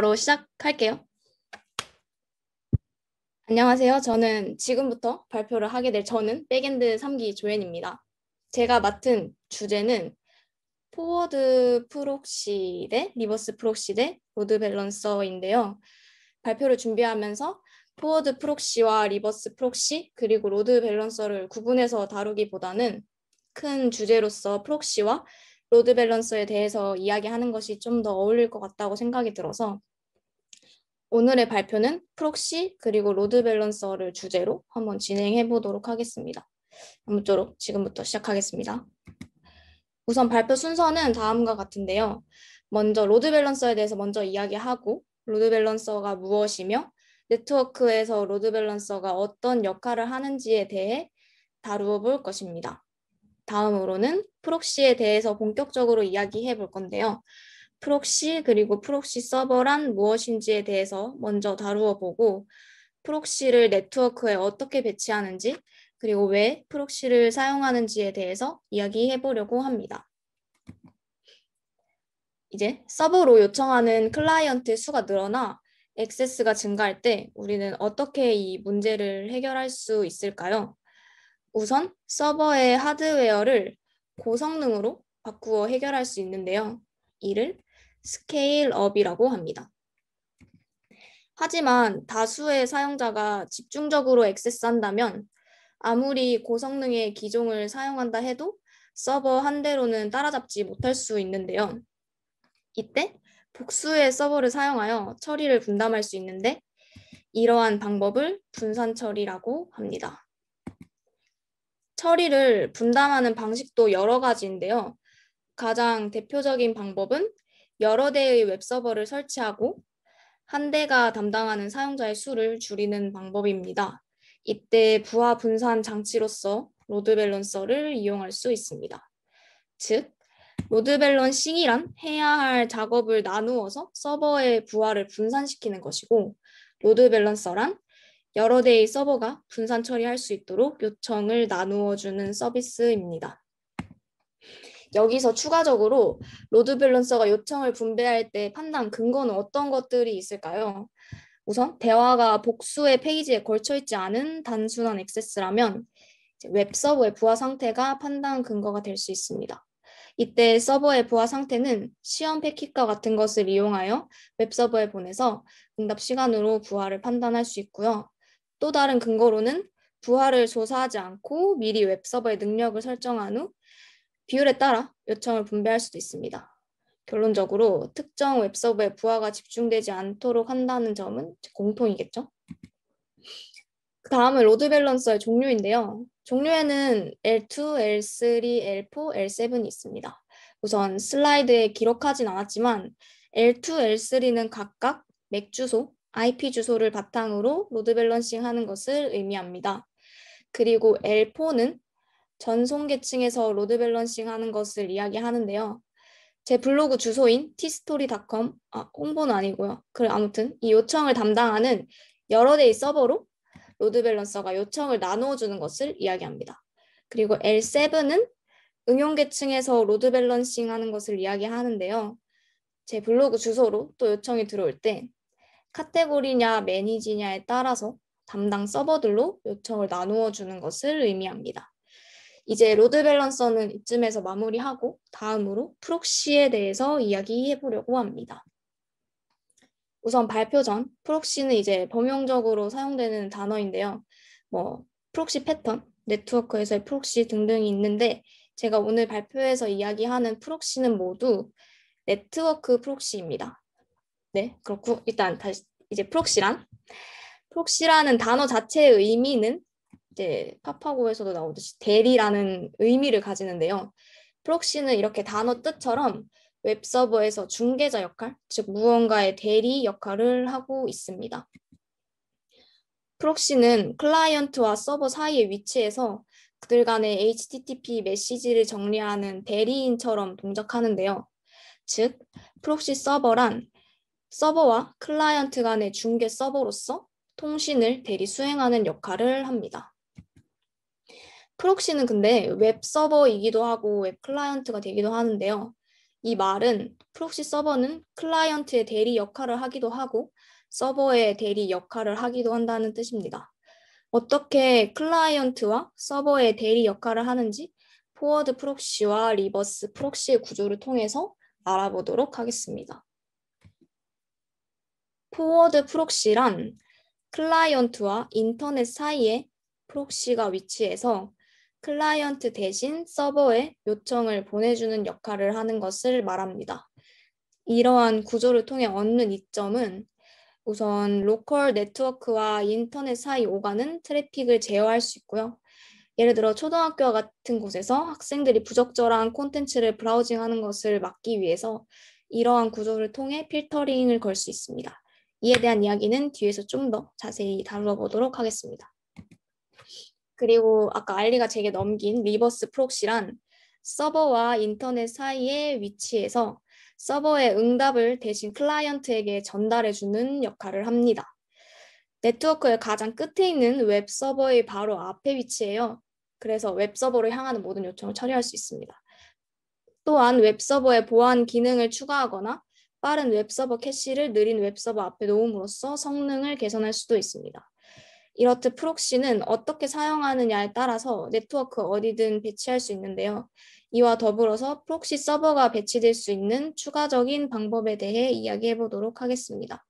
바로 시작할게요. 안녕하세요. 저는 지금부터 발표를 하게 될 백엔드 3기 조연입니다. 제가 맡은 주제는 포워드 프록시 대 리버스 프록시 대 로드 밸런서인데요. 발표를 준비하면서 포워드 프록시와 리버스 프록시 그리고 로드 밸런서를 구분해서 다루기보다는 큰 주제로서 프록시와 로드 밸런서에 대해서 이야기하는 것이 좀 더 어울릴 것 같다고 생각이 들어서 오늘의 발표는 프록시 그리고 로드 밸런서를 주제로 한번 진행해 보도록 하겠습니다. 아무쪼록 지금부터 시작하겠습니다. 우선 발표 순서는 다음과 같은데요. 먼저 로드 밸런서에 대해서 먼저 이야기하고 로드 밸런서가 무엇이며 네트워크에서 로드 밸런서가 어떤 역할을 하는지에 대해 다루어 볼 것입니다. 다음으로는 프록시에 대해서 본격적으로 이야기해 볼 건데요. 프록시 그리고 프록시 서버란 무엇인지에 대해서 먼저 다루어 보고 프록시를 네트워크에 어떻게 배치하는지 그리고 왜 프록시를 사용하는지에 대해서 이야기해 보려고 합니다. 이제 서버로 요청하는 클라이언트의 수가 늘어나 액세스가 증가할 때 우리는 어떻게 이 문제를 해결할 수 있을까요? 우선 서버의 하드웨어를 고성능으로 바꾸어 해결할 수 있는데요. 이를 스케일업이라고 합니다. 하지만 다수의 사용자가 집중적으로 액세스한다면 아무리 고성능의 기종을 사용한다 해도 서버 한 대로는 따라잡지 못할 수 있는데요. 이때 복수의 서버를 사용하여 처리를 분담할 수 있는데 이러한 방법을 분산 처리라고 합니다. 처리를 분담하는 방식도 여러 가지인데요. 가장 대표적인 방법은 여러 대의 웹서버를 설치하고 한 대가 담당하는 사용자의 수를 줄이는 방법입니다. 이때 부하 분산 장치로서 로드 밸런서를 이용할 수 있습니다. 즉, 로드 밸런싱이란 해야 할 작업을 나누어서 서버의 부하를 분산시키는 것이고 로드 밸런서란 여러 대의 서버가 분산 처리할 수 있도록 요청을 나누어 주는 서비스입니다. 여기서 추가적으로 로드 밸런서가 요청을 분배할 때 판단 근거는 어떤 것들이 있을까요? 우선 대화가 복수의 페이지에 걸쳐 있지 않은 단순한 액세스라면 웹서버의 부하 상태가 판단 근거가 될 수 있습니다. 이때 서버의 부하 상태는 시험 패킷과 같은 것을 이용하여 웹서버에 보내서 응답 시간으로 부하를 판단할 수 있고요. 또 다른 근거로는 부하를 조사하지 않고 미리 웹서버의 능력을 설정한 후 비율에 따라 요청을 분배할 수도 있습니다. 결론적으로 특정 웹서버에 부하가 집중되지 않도록 한다는 점은 공통이겠죠. 그 다음은 로드 밸런서의 종류인데요. 종류에는 L2, L3, L4, L7이 있습니다. 우선 슬라이드에 기록하진 않았지만 L2, L3는 각각 맥 주소, IP 주소를 바탕으로 로드 밸런싱 하는 것을 의미합니다. 그리고 L4는 전송 계층에서 로드 밸런싱 하는 것을 이야기하는데요. 제 블로그 주소인 tstory.com, 홍보는 아니고요. 아무튼 이 요청을 담당하는 여러 대의 서버로 로드 밸런서가 요청을 나누어 주는 것을 이야기합니다. 그리고 L7은 응용 계층에서 로드 밸런싱 하는 것을 이야기하는데요. 제 블로그 주소로 또 요청이 들어올 때 카테고리냐 매니지냐에 따라서 담당 서버들로 요청을 나누어 주는 것을 의미합니다. 이제 로드 밸런서는 이쯤에서 마무리하고 다음으로 프록시에 대해서 이야기해 보려고 합니다. 우선 발표 전 프록시는 이제 범용적으로 사용되는 단어인데요. 프록시 패턴, 네트워크에서의 프록시 등등이 있는데 제가 오늘 발표에서 이야기하는 프록시는 모두 네트워크 프록시입니다. 네, 그렇고 일단 다시 이제 프록시라는 단어 자체의 의미는 이제 파파고에서도 나오듯이 대리라는 의미를 가지는데요. 프록시는 이렇게 단어 뜻처럼 웹서버에서 중개자 역할, 즉 무언가의 대리 역할을 하고 있습니다. 프록시는 클라이언트와 서버 사이에 위치해서 그들 간의 HTTP 메시지를 정리하는 대리인처럼 동작하는데요. 즉, 프록시 서버란 서버와 클라이언트 간의 중개 서버로서 통신을 대리 수행하는 역할을 합니다. 프록시는 근데 웹 서버이기도 하고 웹 클라이언트가 되기도 하는데요. 이 말은 프록시 서버는 클라이언트의 대리 역할을 하기도 하고 서버의 대리 역할을 하기도 한다는 뜻입니다. 어떻게 클라이언트와 서버의 대리 역할을 하는지 포워드 프록시와 리버스 프록시의 구조를 통해서 알아보도록 하겠습니다. 포워드 프록시란 클라이언트와 인터넷 사이에 프록시가 위치해서 클라이언트 대신 서버에 요청을 보내주는 역할을 하는 것을 말합니다. 이러한 구조를 통해 얻는 이점은 우선 로컬 네트워크와 인터넷 사이 오가는 트래픽을 제어할 수 있고요. 예를 들어 초등학교와 같은 곳에서 학생들이 부적절한 콘텐츠를 브라우징하는 것을 막기 위해서 이러한 구조를 통해 필터링을 걸 수 있습니다. 이에 대한 이야기는 뒤에서 좀 더 자세히 다뤄보도록 하겠습니다. 그리고 아까 알리가 제게 넘긴 리버스 프록시란 서버와 인터넷 사이에 위치해서 서버의 응답을 대신 클라이언트에게 전달해주는 역할을 합니다. 네트워크의 가장 끝에 있는 웹 서버의 바로 앞에 위치해요. 그래서 웹 서버로 향하는 모든 요청을 처리할 수 있습니다. 또한 웹 서버에 보안 기능을 추가하거나 빠른 웹 서버 캐시를 느린 웹 서버 앞에 놓음으로써 성능을 개선할 수도 있습니다. 이렇듯 프록시는 어떻게 사용하느냐에 따라서 네트워크 어디든 배치할 수 있는데요. 이와 더불어서 프록시 서버가 배치될 수 있는 추가적인 방법에 대해 이야기해 보도록 하겠습니다.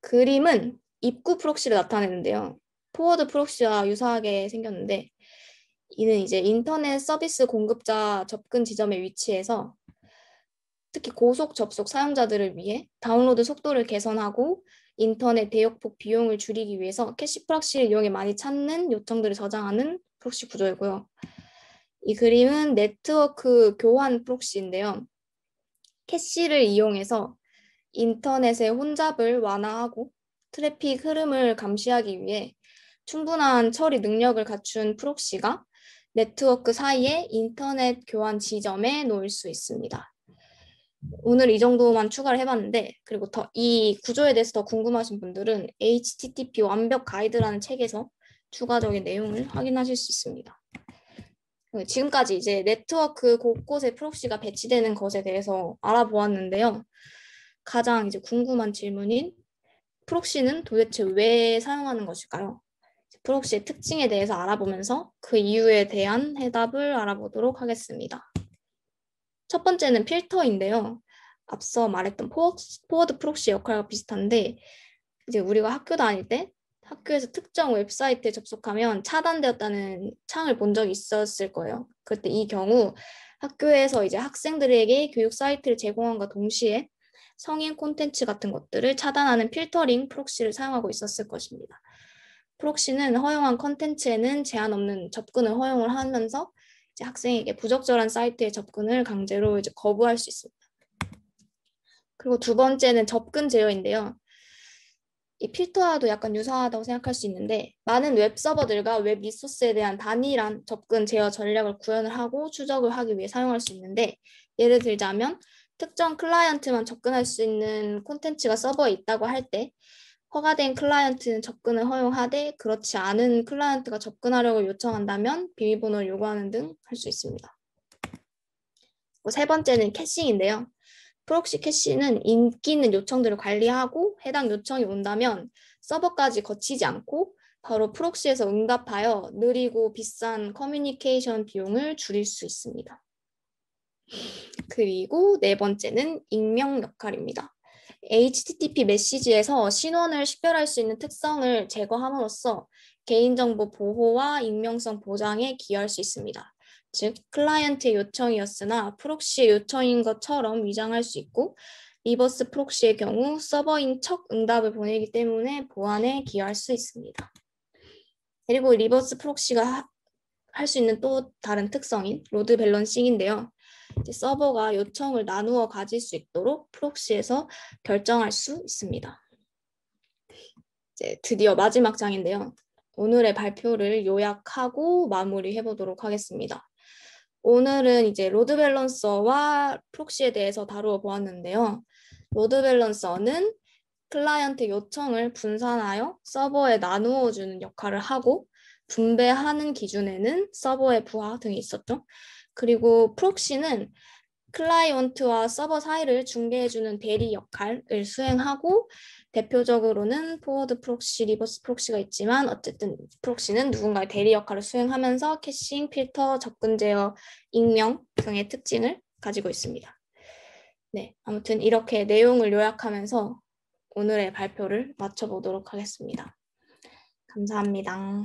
그림은 입구 프록시를 나타내는데요. 포워드 프록시와 유사하게 생겼는데 이는 이제 인터넷 서비스 공급자 접근 지점에 위치해서 특히 고속 접속 사용자들을 위해 다운로드 속도를 개선하고 인터넷 대역폭 비용을 줄이기 위해서 캐시 프록시를 이용해 많이 찾는 요청들을 저장하는 프록시 구조이고요. 이 그림은 네트워크 교환 프록시인데요. 캐시를 이용해서 인터넷의 혼잡을 완화하고 트래픽 흐름을 감시하기 위해 충분한 처리 능력을 갖춘 프록시가 네트워크 사이에 인터넷 교환 지점에 놓일 수 있습니다. 오늘 이 정도만 추가를 해봤는데 그리고 이 구조에 대해서 더 궁금하신 분들은 HTTP 완벽 가이드라는 책에서 추가적인 내용을 확인하실 수 있습니다. 지금까지 이제 네트워크 곳곳에 프록시가 배치되는 것에 대해서 알아보았는데요. 가장 이제 궁금한 질문인 프록시는 도대체 왜 사용하는 것일까요? 프록시의 특징에 대해서 알아보면서 그 이유에 대한 해답을 알아보도록 하겠습니다. 첫 번째는 필터인데요. 앞서 말했던 포워드 프록시 역할과 비슷한데 이제 우리가 학교 다닐 때 학교에서 특정 웹사이트에 접속하면 차단되었다는 창을 본 적이 있었을 거예요. 그때 이 경우 학교에서 이제 학생들에게 교육 사이트를 제공함과 동시에 성인 콘텐츠 같은 것들을 차단하는 필터링 프록시를 사용하고 있었을 것입니다. 프록시는 허용한 콘텐츠에는 제한 없는 접근을 허용을 하면서 이제 학생에게 부적절한 사이트에 접근을 강제로 이제 거부할 수 있습니다. 그리고 두 번째는 접근 제어인데요. 이 필터와도 약간 유사하다고 생각할 수 있는데 많은 웹 서버들과 웹 리소스에 대한 단일한 접근 제어 전략을 구현을 하고 추적을 하기 위해 사용할 수 있는데 예를 들자면 특정 클라이언트만 접근할 수 있는 콘텐츠가 서버에 있다고 할 때 허가된 클라이언트는 접근을 허용하되 그렇지 않은 클라이언트가 접근하려고 요청한다면 비밀번호를 요구하는 등 할 수 있습니다. 세 번째는 캐싱인데요. 프록시 캐시는 인기 있는 요청들을 관리하고 해당 요청이 온다면 서버까지 거치지 않고 바로 프록시에서 응답하여 느리고 비싼 커뮤니케이션 비용을 줄일 수 있습니다. 그리고 네 번째는 익명 역할입니다. HTTP 메시지에서 신원을 식별할 수 있는 특성을 제거함으로써 개인정보 보호와 익명성 보장에 기여할 수 있습니다. 즉, 클라이언트의 요청이었으나 프록시의 요청인 것처럼 위장할 수 있고 리버스 프록시의 경우 서버인 척 응답을 보내기 때문에 보안에 기여할 수 있습니다. 그리고 리버스 프록시가 할 수 있는 또 다른 특성인 로드 밸런싱인데요. 서버가 요청을 나누어 가질 수 있도록 프록시에서 결정할 수 있습니다. 이제 드디어 마지막 장인데요. 오늘의 발표를 요약하고 마무리해 보도록 하겠습니다. 오늘은 이제 로드 밸런서와 프록시에 대해서 다루어 보았는데요. 로드 밸런서는 클라이언트 요청을 분산하여 서버에 나누어 주는 역할을 하고 분배하는 기준에는 서버의 부하 등이 있었죠. 그리고 프록시는 클라이언트와 서버 사이를 중개해주는 대리 역할을 수행하고 대표적으로는 포워드 프록시, 리버스 프록시가 있지만 어쨌든 프록시는 누군가의 대리 역할을 수행하면서 캐싱, 필터, 접근 제어, 익명 등의 특징을 가지고 있습니다. 네, 아무튼 이렇게 내용을 요약하면서 오늘의 발표를 마쳐보도록 하겠습니다. 감사합니다.